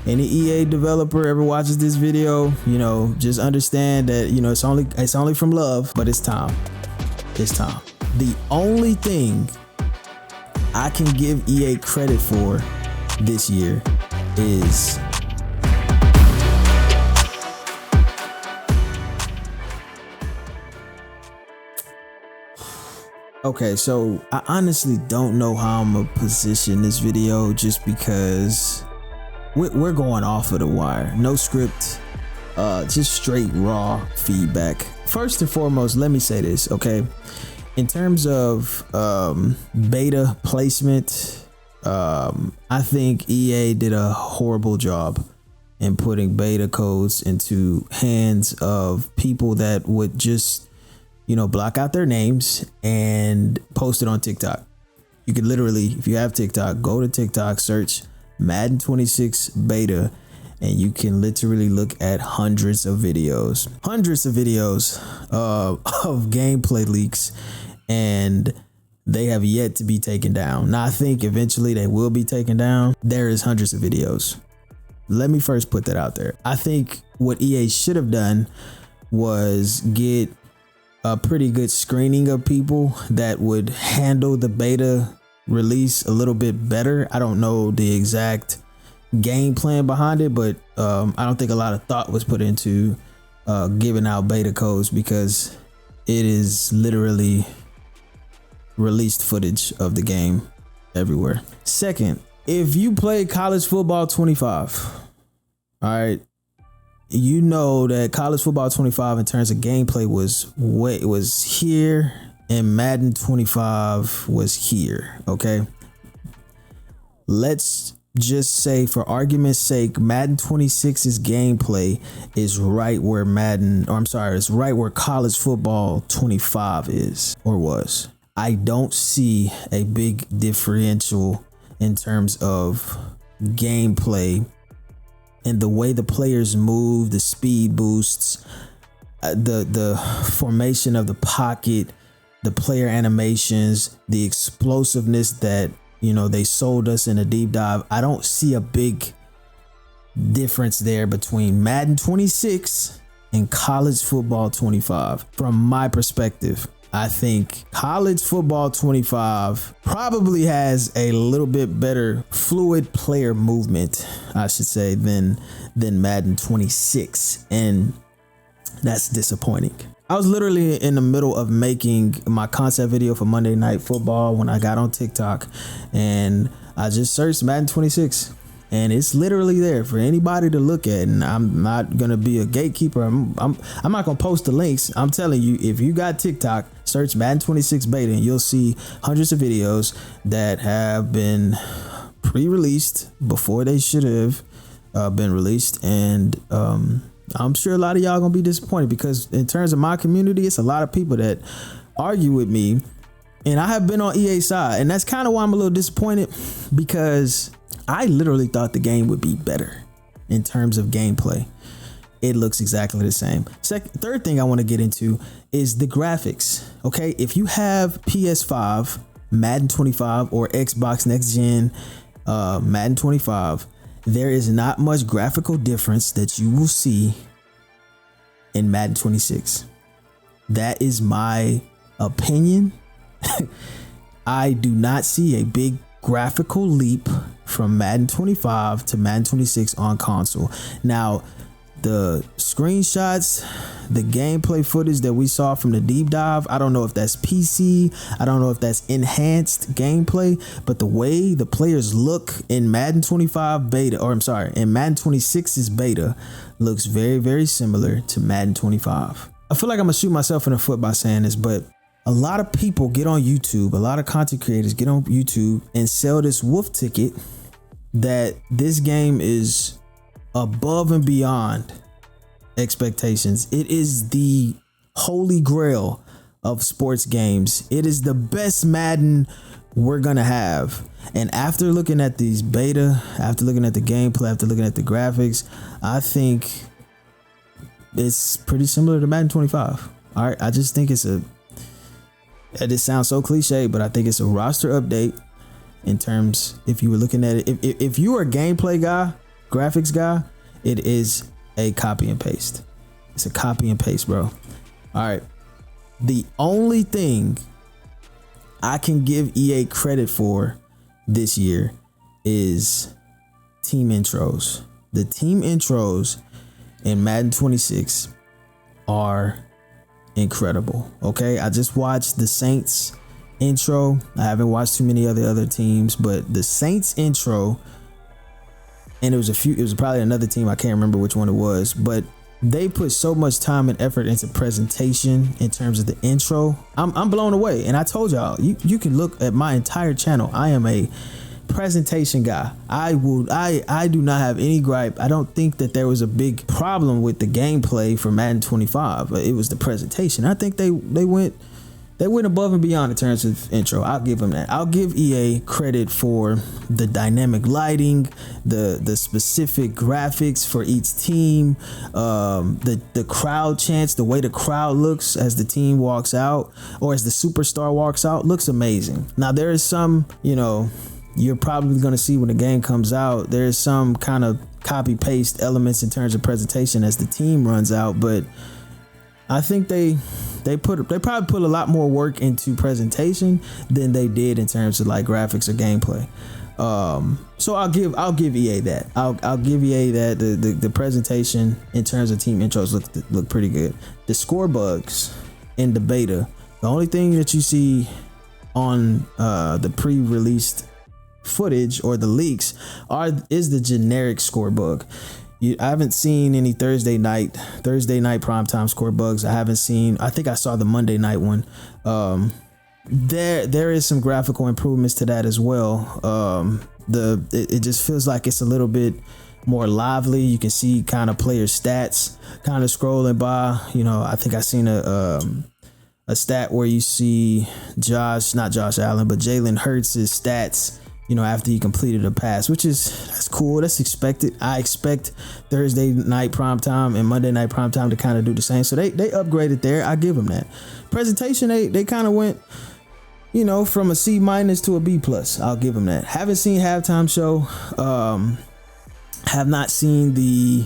any EA developer ever watches this video, you know, just understand that, you know, it's only from love, but it's time. It's time. The only thing I can give EA credit for this year is okay, so I honestly don't know how I'm gonna position this video just because we're going off of the wire. No script, just straight raw feedback. First and foremost, let me say this, okay? In terms of beta placement, I think EA did a horrible job in putting beta codes into hands of people that would just, you know, block out their names and post it on TikTok. You could literally, if you have TikTok, go to TikTok, search Madden 26 beta, and you can literally look at hundreds of videos of gameplay leaks, and they have yet to be taken down. Now, I think eventually they will be taken down. There is hundreds of videos. Let me first put that out there. I think what EA should have done was get a pretty good screening of people that would handle the beta release a little bit better. I don't know the exact game plan behind it, but I don't think a lot of thought was put into giving out beta codes, because it is literally released footage of the game everywhere. Second, if you play college football 25, all right, you know that college football 25 in terms of gameplay was here, and Madden 25 was here. Okay, let's just say, for argument's sake, Madden 26's gameplay is right where it's right where college football 25 is or was. I don't see a big differential in terms of gameplay and the way the players move, the speed boosts, the formation of the pocket, the player animations, the explosiveness that, you know, they sold us in a deep dive. I don't see a big difference there between Madden 26 and college football 25. From my perspective, I think college football 25 probably has a little bit better fluid player movement, I should say, than Madden 26, and that's disappointing. I was literally in the middle of making my concept video for Monday Night Football when I got on TikTok, and I just searched Madden 26, and it's literally there for anybody to look at. And I'm not gonna be a gatekeeper. I'm not gonna post the links. I'm telling you, if you got TikTok, search Madden 26 beta, and you'll see hundreds of videos that have been pre-released before they should have been released. And I'm sure a lot of y'all gonna be disappointed, because in terms of my community, it's a lot of people that argue with me, and I have been on EA side, and that's kind of why I'm a little disappointed, because I literally thought the game would be better in terms of gameplay. It looks exactly the same. Third thing I want to get into is the graphics. Okay, if you have PS5 Madden 25 or Xbox Next Gen Madden 25, there is not much graphical difference that you will see in Madden 26. That is my opinion. I do not see a big graphical leap from Madden 25 to Madden 26 on console. Now, the screenshots, the gameplay footage that we saw from the deep dive, I don't know if that's PC, I don't know if that's enhanced gameplay, but the way the players look in Madden 25 beta, or I'm sorry, in Madden 26's beta, looks very, very similar to Madden 25. I feel like I'm gonna shoot myself in the foot by saying this, but a lot of people get on YouTube, a lot of content creators get on YouTube and sell this wolf ticket that this game is above and beyond expectations. It is the holy grail of sports games. It is the best Madden we're gonna have. And after looking at these beta, after looking at the gameplay, after looking at the graphics, I think it's pretty similar to Madden 25. All right, I just think it sounds so cliche, but I think it's a roster update in terms, if you were looking at it, if you were a gameplay guy graphics guy, it is a copy and paste. It's a copy and paste, bro. All right. The only thing I can give EA credit for this year is team intros. The team intros in Madden 26 are incredible. Okay, I just watched the Saints intro. I haven't watched too many of the other teams, but the Saints intro, and it was probably another team, I can't remember which one it was, but they put so much time and effort into presentation in terms of the intro. I'm blown away. And I told y'all, you can look at my entire channel. I am a presentation guy. I do not have any gripe. I don't think that there was a big problem with the gameplay for Madden 25. It was the presentation. I think they went above and beyond in terms of intro. I'll give them that. I'll give EA credit for the dynamic lighting, the specific graphics for each team, the crowd chants, the way the crowd looks as the team walks out or as the superstar walks out looks amazing. Now there is some, you're probably going to see when the game comes out, there's some kind of copy paste elements in terms of presentation as the team runs out, but I think they probably put a lot more work into presentation than they did in terms of like graphics or gameplay. So I'll give EA that. I'll give EA that the presentation in terms of team intros look pretty good. The score bugs in the beta, the only thing that you see on the pre-released footage or the leaks is the generic score bug. I haven't seen any Thursday night primetime score bugs. I think I saw the Monday night one. There is some graphical improvements to that as well. It just feels like it's a little bit more lively. You can see kind of player stats kind of scrolling by. I think I seen a stat where you see not Josh Allen, but Jalen Hurts' stats, after he completed a pass, that's cool. That's expected. I expect Thursday night primetime and Monday night primetime to kind of do the same. So they upgraded there. I give them that. Presentation, they kind of went, from a C- to a B+. I'll give them that. Haven't seen halftime show. Have not seen the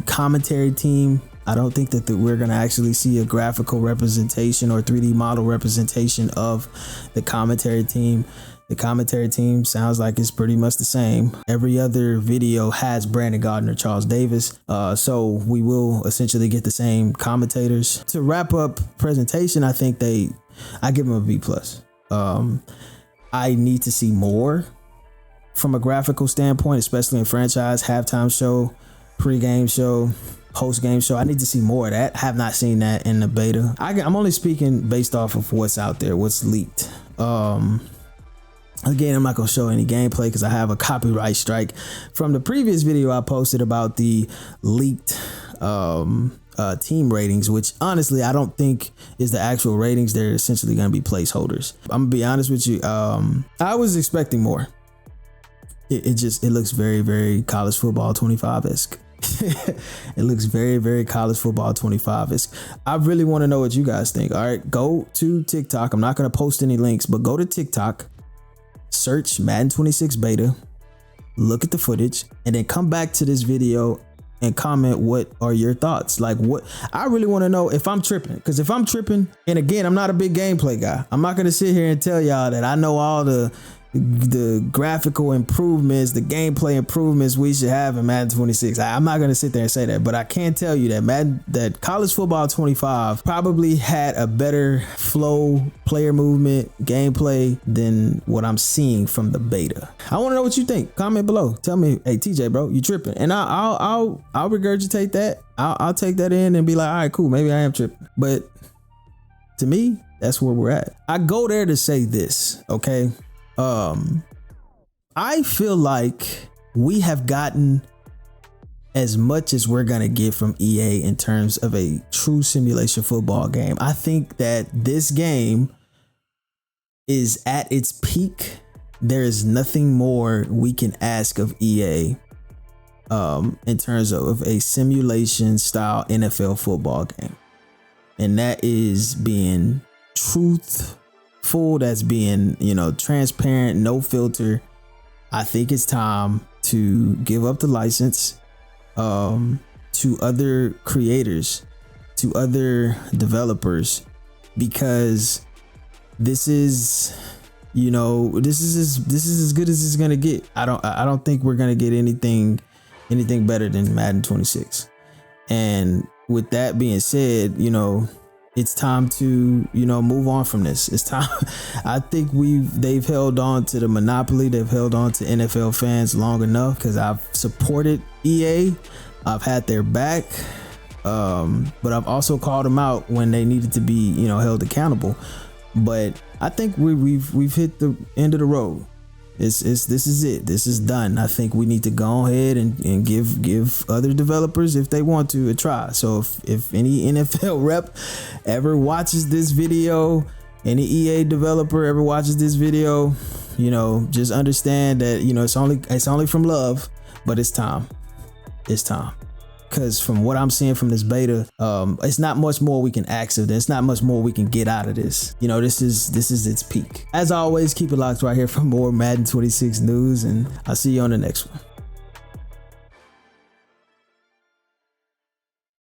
commentary team. I don't think that we're going to actually see a graphical representation or 3D model representation of the commentary team. The commentary team sounds like it's pretty much the same. Every other video has Brandon Gardner, Charles Davis. So we will essentially get the same commentators. To wrap up presentation, I think I give them a B+. I need to see more from a graphical standpoint, especially in franchise, halftime show, pre-game show, post-game show. I need to see more of that. I have not seen that in the beta. I'm only speaking based off of what's out there, what's leaked. Again, I'm not going to show any gameplay because I have a copyright strike from the previous video I posted about the leaked team ratings, which honestly I don't think is the actual ratings. They're essentially going to be placeholders. I'm gonna be honest with you. I was expecting more. It looks very, very college football 25-esque. It looks very, very college football 25-esque. I really want to know what you guys think. All right, go to TikTok. I'm not going to post any links, but go to TikTok, search Madden 26 beta, look at the footage, and then come back to this video and comment what are your thoughts. Like, what I really want to know if I'm tripping, because if I'm tripping, and again, I'm not a big gameplay guy, I'm not going to sit here and tell y'all that I know all the graphical improvements, the gameplay improvements we should have in Madden 26. I'm not going to sit there and say that, but I can tell you that college football 25 probably had a better flow, player movement, gameplay than what I'm seeing from the beta. I want to know what you think. Comment below. Tell me, hey TJ, bro, you tripping? And I'll regurgitate that. I'll take that in and be like, all right, cool, maybe I am tripping. But to me, that's where we're at. I go there to say this, okay? I feel like we have gotten as much as we're gonna get from EA in terms of a true simulation football game. I think that this game is at its peak. There is nothing more we can ask of EA in terms of a simulation style NFL football game, and that is being truthful, that's being, transparent, no filter. I think it's time to give up the license to other creators, to other developers, because this is, you know, this is as good as it's gonna get. I don't think we're gonna get anything better than Madden 26. And with that being said, you know, it's time to, you know, move on from this. It's time. I think they've held on to the monopoly. They've held on to NFL fans long enough, because I've supported EA. I've had their back. But I've also called them out when they needed to be, you know, held accountable. But I think we've hit the end of the road. This is it. This is done. I think we need to go ahead and give other developers, if they want to, a try. So if any NFL rep ever watches this video, any EA developer ever watches this video, you know, just understand that, you know, it's only from love, but it's time. It's time. Because from what I'm seeing from this beta, it's not much more we can ask of this. It's not much more we can get out of this. You know, this is its peak. As always, keep it locked right here for more Madden 26 news, and I'll see you on the next one.